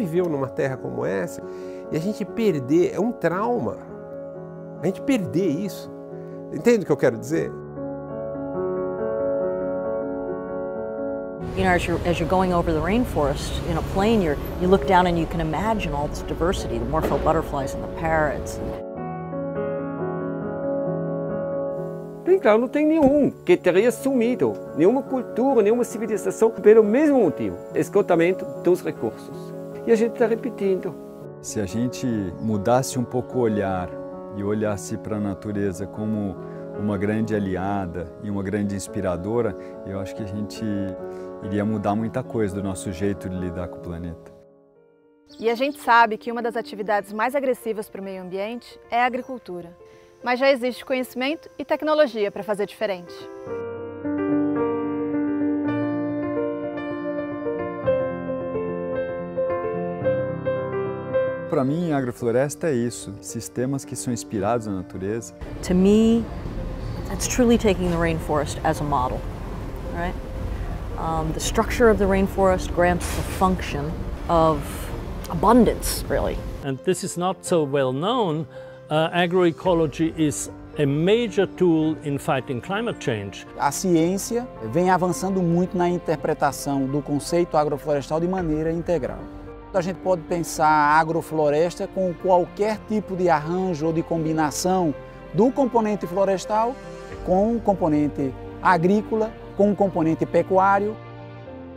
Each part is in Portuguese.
viveu numa terra como essa e a gente perder, é um trauma. A gente perder isso. Entende o que eu quero dizer? You know, as you're going over the rainforest in a plane, you look down and you can imagine all this diversity, the morpho butterflies and the parrots. Bem claro, não tem nenhum que teria sumido, nenhuma cultura, nenhuma civilização, pelo mesmo motivo, esgotamento dos recursos. E a gente está repetindo. Se a gente mudasse um pouco o olhar e olhasse para a natureza como uma grande aliada e uma grande inspiradora, eu acho que a gente iria mudar muita coisa do nosso jeito de lidar com o planeta. E a gente sabe que uma das atividades mais agressivas para o meio ambiente é a agricultura. Mas já existe conhecimento e tecnologia para fazer diferente. Para mim, a agrofloresta é isso, sistemas que são inspirados na natureza. To me, that's truly taking the rainforest as a model, right? The structure of the rainforest grants the function of abundance, really. And this is not so well known. Agroecology is a major tool in fighting climate change. A ciência vem avançando muito na interpretação do conceito agroflorestal de maneira integral. A gente pode pensar a agrofloresta com qualquer tipo de arranjo ou de combinação do componente florestal com o componente agrícola, com o componente pecuário.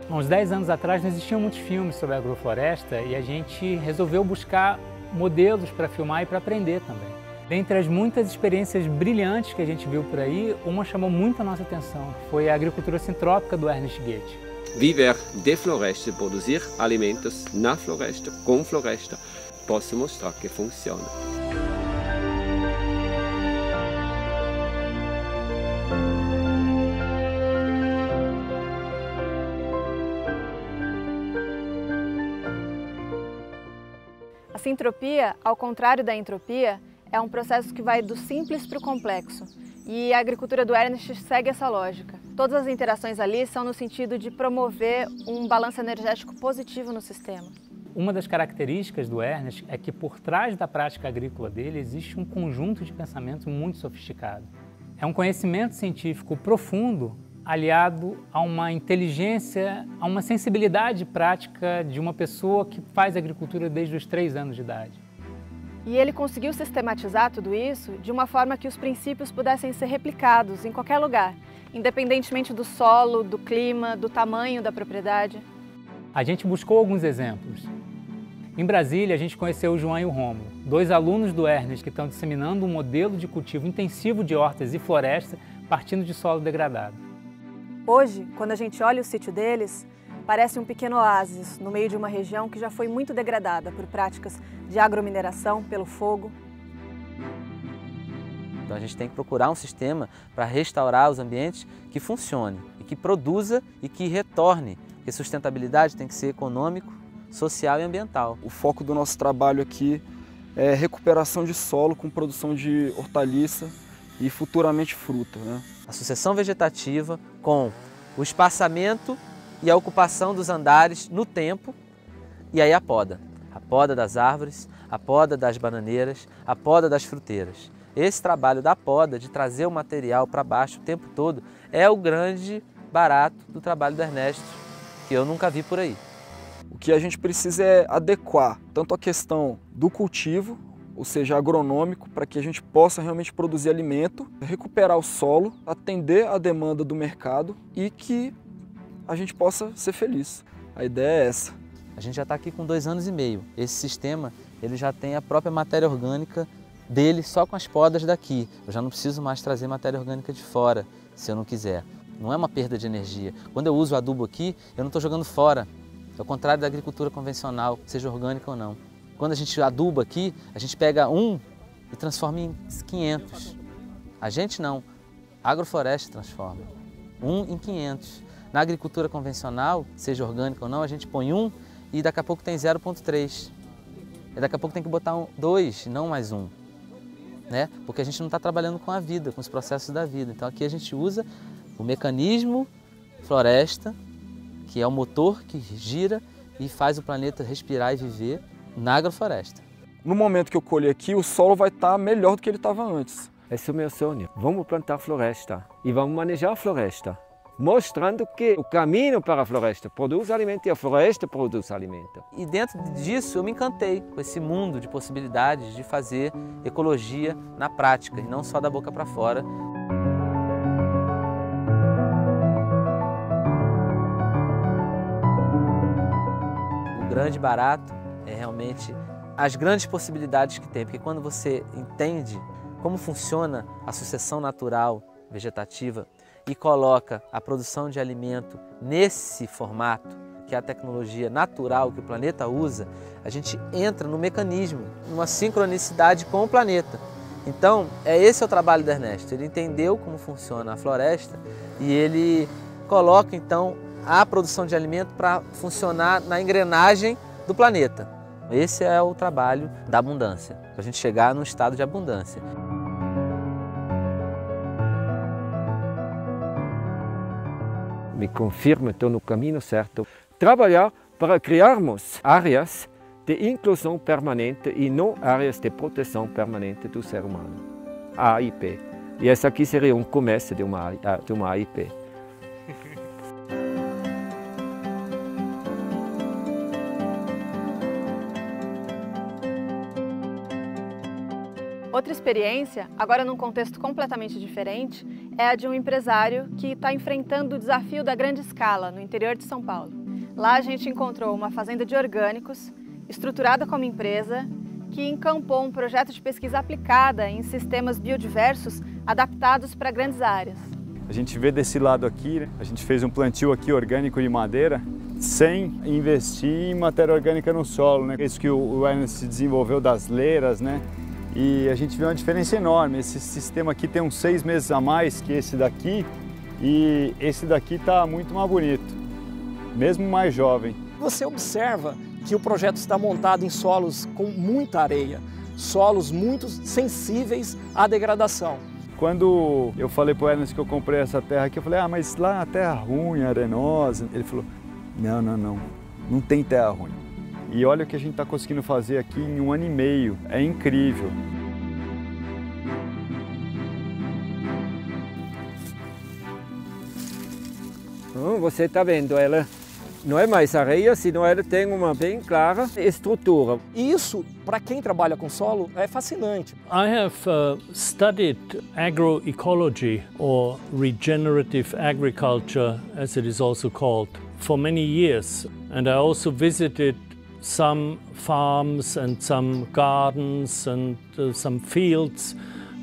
Há uns 10 anos atrás não existiam muitos filmes sobre a agrofloresta e a gente resolveu buscar modelos para filmar e para aprender também. Dentre as muitas experiências brilhantes que a gente viu por aí, uma chamou muito a nossa atenção, foi a agricultura sintrópica do Ernest Goethe. Viver de floresta, produzir alimentos na floresta, com floresta, posso mostrar que funciona. A sintropia, ao contrário da entropia, é um processo que vai do simples para o complexo. E a agricultura do Ernest segue essa lógica. Todas as interações ali são no sentido de promover um balanço energético positivo no sistema. Uma das características do Ernest é que por trás da prática agrícola dele existe um conjunto de pensamento muito sofisticado. É um conhecimento científico profundo aliado a uma inteligência, a uma sensibilidade prática de uma pessoa que faz agricultura desde os 3 anos de idade. E ele conseguiu sistematizar tudo isso de uma forma que os princípios pudessem ser replicados em qualquer lugar, independentemente do solo, do clima, do tamanho da propriedade. A gente buscou alguns exemplos. Em Brasília, a gente conheceu o João e o Rômulo, 2 alunos do Ernest que estão disseminando um modelo de cultivo intensivo de hortas e floresta partindo de solo degradado. Hoje, quando a gente olha o sítio deles, parece um pequeno oásis no meio de uma região que já foi muito degradada por práticas de agromineração, pelo fogo. Então a gente tem que procurar um sistema para restaurar os ambientes que funcione e que produza e que retorne, porque sustentabilidade tem que ser econômico, social e ambiental. O foco do nosso trabalho aqui é recuperação de solo com produção de hortaliça e futuramente fruta, né? A sucessão vegetativa com o espaçamento e a ocupação dos andares no tempo, e aí a poda das árvores, a poda das bananeiras, a poda das fruteiras. Esse trabalho da poda, de trazer o material para baixo o tempo todo, é o grande barato do trabalho do Ernesto, que eu nunca vi por aí. O que a gente precisa é adequar tanto a questão do cultivo, ou seja, agronômico, para que a gente possa realmente produzir alimento, recuperar o solo, atender a demanda do mercado e que a gente possa ser feliz. A ideia é essa. A gente já está aqui com 2 anos e meio. Esse sistema ele já tem a própria matéria orgânica dele só com as podas daqui. Eu já não preciso mais trazer matéria orgânica de fora, se eu não quiser. Não é uma perda de energia. Quando eu uso o adubo aqui, eu não estou jogando fora. É o contrário da agricultura convencional, seja orgânica ou não. Quando a gente aduba aqui, a gente pega 1 e transforma em 500. A gente não. A agrofloresta transforma. 1 em 500. Na agricultura convencional, seja orgânica ou não, a gente põe 1 e daqui a pouco tem 0,3. E daqui a pouco tem que botar 2 e não mais 1. Né? Porque a gente não está trabalhando com a vida, com os processos da vida. Então aqui a gente usa o mecanismo floresta, que é o motor que gira e faz o planeta respirar e viver na agrofloresta. No momento que eu colher aqui, o solo vai estar melhor do que ele estava antes. Esse é o meu sonho. Vamos plantar floresta e vamos manejar a floresta, mostrando que o caminho para a floresta produz alimento e a floresta produz alimento. E dentro disso eu me encantei com esse mundo de possibilidades de fazer ecologia na prática e não só da boca para fora. O grande barato é realmente as grandes possibilidades que tem, porque quando você entende como funciona a sucessão natural vegetativa e coloca a produção de alimento nesse formato, que é a tecnologia natural que o planeta usa, a gente entra no mecanismo, numa sincronicidade com o planeta. Então, esse é o trabalho do Ernesto. Ele entendeu como funciona a floresta e ele coloca, então, a produção de alimento para funcionar na engrenagem do planeta. Esse é o trabalho da abundância, para a gente chegar num estado de abundância. Me confirma, estou no caminho certo. Trabalhar para criarmos áreas de inclusão permanente e não áreas de proteção permanente do ser humano. AIP. E essa aqui seria um começo de uma AIP. Outra experiência, agora num contexto completamente diferente, é a de um empresário que está enfrentando o desafio da grande escala no interior de São Paulo. Lá a gente encontrou uma fazenda de orgânicos, estruturada como empresa, que encampou um projeto de pesquisa aplicada em sistemas biodiversos adaptados para grandes áreas. A gente vê desse lado aqui, né? A gente fez um plantio aqui orgânico de madeira sem investir em matéria orgânica no solo, né? Isso que o Ernest desenvolveu das leiras, né? E a gente vê uma diferença enorme. Esse sistema aqui tem uns 6 meses a mais que esse daqui e esse daqui está muito mais bonito, mesmo mais jovem. Você observa que o projeto está montado em solos com muita areia, solos muito sensíveis à degradação. Quando eu falei para o Ernest que eu comprei essa terra aqui, eu falei, mas lá a terra ruim, arenosa. Ele falou, não tem terra ruim. E olha o que a gente está conseguindo fazer aqui em 1 ano e meio, é incrível. Você está vendo, ela não é mais areia, senão ela tem uma bem clara estrutura. E isso, para quem trabalha com solo, é fascinante. I have studied agroecology, or regenerative agriculture, as it is also called, for many years. And I also visited some farms and some gardens and some fields.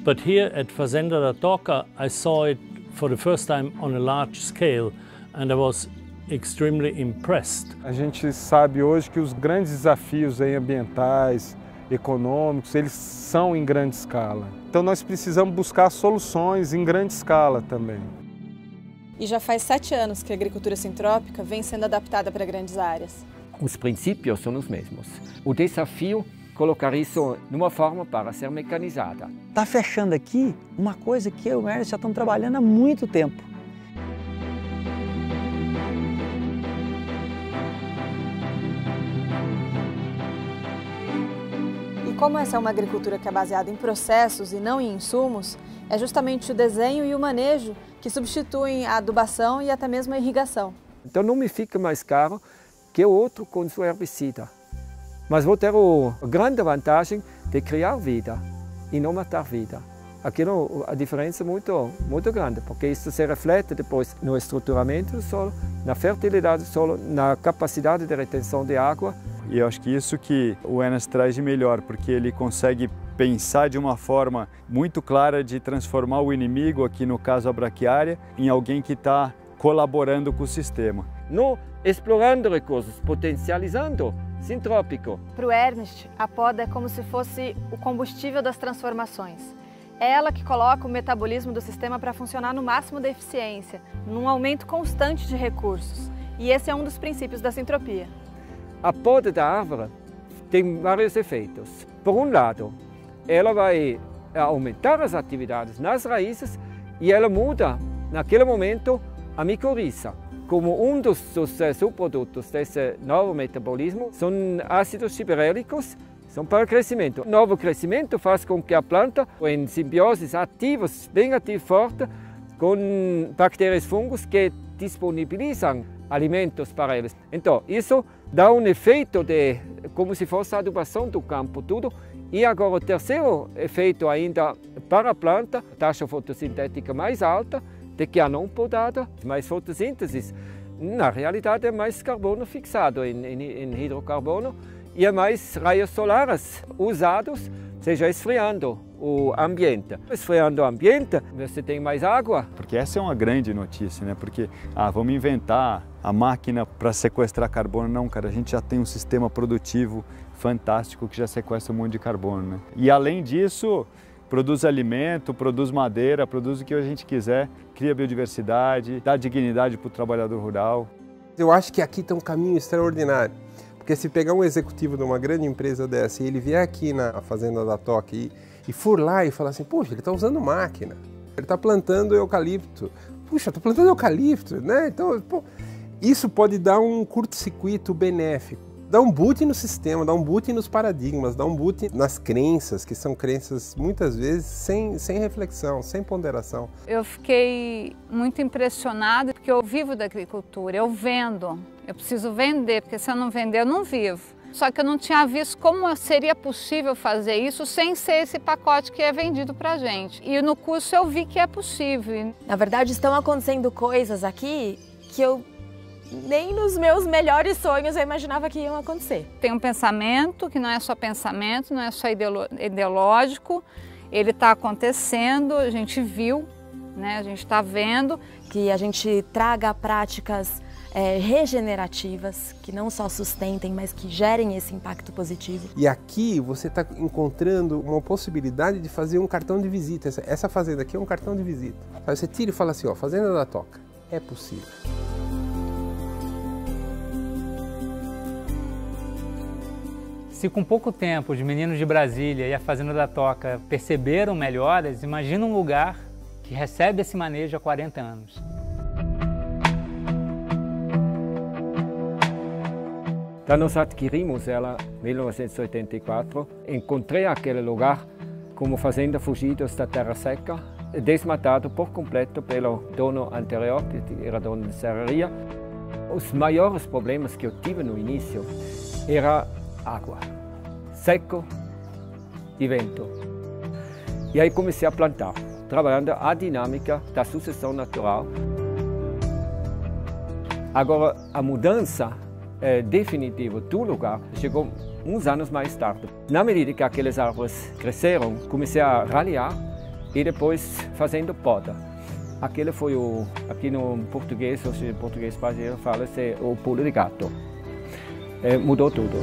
But here at Fazenda da Toca, I saw it for the first time on a large scale, and I was extremely impressed. A gente sabe hoje que os grandes desafios aí ambientais, econômicos, eles são em grande escala. Então nós precisamos buscar soluções em grande escala também. E já faz 7 anos que a agricultura sintrópica vem sendo adaptada para grandes áreas. Os princípios são os mesmos. O desafio é colocar isso numa forma para ser mecanizada. Está fechando aqui uma coisa que eu e o Ernest já estamos trabalhando há muito tempo. E como essa é uma agricultura que é baseada em processos e não em insumos, é justamente o desenho e o manejo que substituem a adubação e até mesmo a irrigação. Então não me fica mais caro que o outro com seu herbicida. Mas vou ter a grande vantagem de criar vida e não matar vida. Aqui a diferença é muito grande, porque isso se reflete depois no estruturamento do solo, na fertilidade do solo, na capacidade de retenção de água. E eu acho que isso que o Ernest traz de melhor, porque ele consegue pensar de uma forma muito clara de transformar o inimigo, aqui no caso a braquiária, em alguém que está colaborando com o sistema. Não explorando recursos, potencializando, sintrópico. Para o Ernest, a poda é como se fosse o combustível das transformações. É ela que coloca o metabolismo do sistema para funcionar no máximo da eficiência, num aumento constante de recursos. E esse é um dos princípios da sintropia. A poda da árvore tem vários efeitos. Por um lado, ela vai aumentar as atividades nas raízes e ela muda, naquele momento, a micorriza. como um dos subprodutos desse novo metabolismo são ácidos gibberellicos, são para o crescimento. O novo crescimento faz com que a planta, em simbioses ativas, bem ativa e forte, com bactérias e fungos que disponibilizam alimentos para eles. Então, isso dá um efeito como se fosse a adubação do campo, tudo. E agora o terceiro efeito ainda para a planta, taxa fotossintética mais alta, de que a não podada, mais fotossíntese. Na realidade é mais carbono fixado em hidrocarbono e é mais raios solares usados, seja esfriando o ambiente. Esfriando o ambiente, você tem mais água. Porque essa é uma grande notícia, né? Porque, vamos inventar a máquina para sequestrar carbono. Não, cara, a gente já tem um sistema produtivo fantástico que já sequestra um monte de carbono, né? E além disso, produz alimento, produz madeira, produz o que a gente quiser, cria biodiversidade, dá dignidade para o trabalhador rural. Eu acho que aqui tem um caminho extraordinário, porque se pegar um executivo de uma grande empresa dessa e ele vier aqui na fazenda da Toca e for lá e falar assim, poxa, ele está usando máquina, ele está plantando eucalipto, puxa, está plantando eucalipto, né? Então, pô, isso pode dar um curto-circuito benéfico. Dá um boot no sistema, dá um boot nos paradigmas, dá um boot nas crenças, que são crenças muitas vezes sem reflexão, sem ponderação. Eu fiquei muito impressionada porque eu vivo da agricultura, eu vendo, eu preciso vender, porque se eu não vender eu não vivo. Só que eu não tinha visto como seria possível fazer isso sem ser esse pacote que é vendido pra gente. E no curso eu vi que é possível. Na verdade estão acontecendo coisas aqui que eu nem nos meus melhores sonhos eu imaginava que iam acontecer. Tem um pensamento que não é só pensamento, não é só ideológico, ele está acontecendo, a gente viu, né? A gente está vendo. Que a gente traga práticas regenerativas, que não só sustentem, mas que gerem esse impacto positivo. E aqui você está encontrando uma possibilidade de fazer um cartão de visita. Essa fazenda aqui é um cartão de visita. Aí você tira e fala assim, ó, Fazenda da Toca, é possível. Se com pouco tempo os meninos de Brasília e a Fazenda da Toca perceberam melhoras, imagina um lugar que recebe esse manejo há 40 anos. Quando nós adquirimos ela em 1984, encontrei aquele lugar como fazenda fugidos da terra seca, desmatado por completo pelo dono anterior, que era dono de serraria. Os maiores problemas que eu tive no início era água, seco e vento. E aí comecei a plantar, trabalhando a dinâmica da sucessão natural. Agora, a mudança definitiva do lugar chegou uns anos mais tarde. Na medida que aquelas árvores cresceram, comecei a ralhar e depois fazendo poda. Aquele foi aqui no português, hoje em português brasileiro fala-se o pulo de gato. Mudou tudo.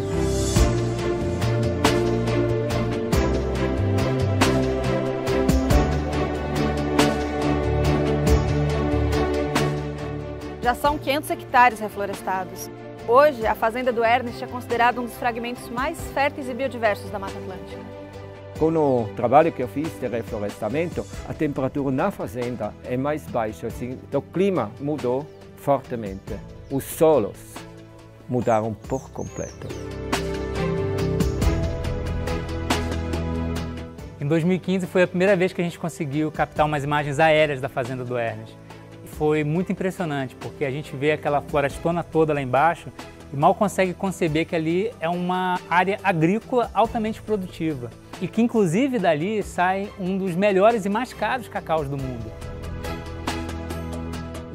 Já são 500 hectares reflorestados. Hoje, a fazenda do Ernest é considerada um dos fragmentos mais férteis e biodiversos da Mata Atlântica. Com o trabalho que eu fiz de reflorestamento, a temperatura na fazenda é mais baixa, assim, o clima mudou fortemente. Os solos mudaram por completo. Em 2015 foi a primeira vez que a gente conseguiu captar umas imagens aéreas da fazenda do Ernest. Foi muito impressionante, porque a gente vê aquela florestona toda lá embaixo e mal consegue conceber que ali é uma área agrícola altamente produtiva e que inclusive dali sai um dos melhores e mais caros cacaus do mundo.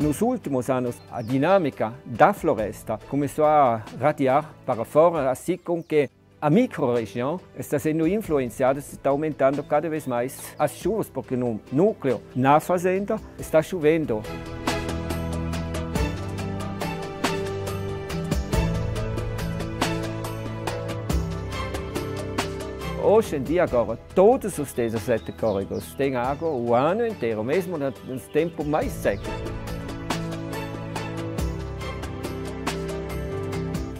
Nos últimos anos, a dinâmica da floresta começou a radiar para fora, assim com que a microrregião está sendo influenciada, está aumentando cada vez mais as chuvas, porque no núcleo, na fazenda, está chovendo. Hoje em dia, agora, todos os 17 córregos têm água o ano inteiro, mesmo nos tempos mais secos.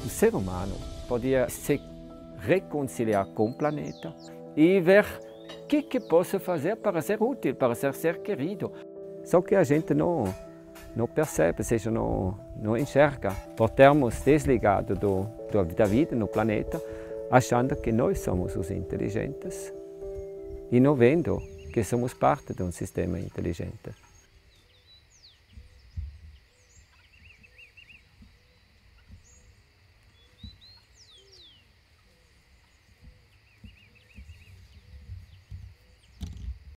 O ser humano podia se reconciliar com o planeta e ver o que posso fazer para ser útil, para ser querido. Só que a gente não não percebe, ou seja, não enxerga, por termos desligado da vida no planeta, achando que nós somos os inteligentes e não vendo que somos parte de um sistema inteligente.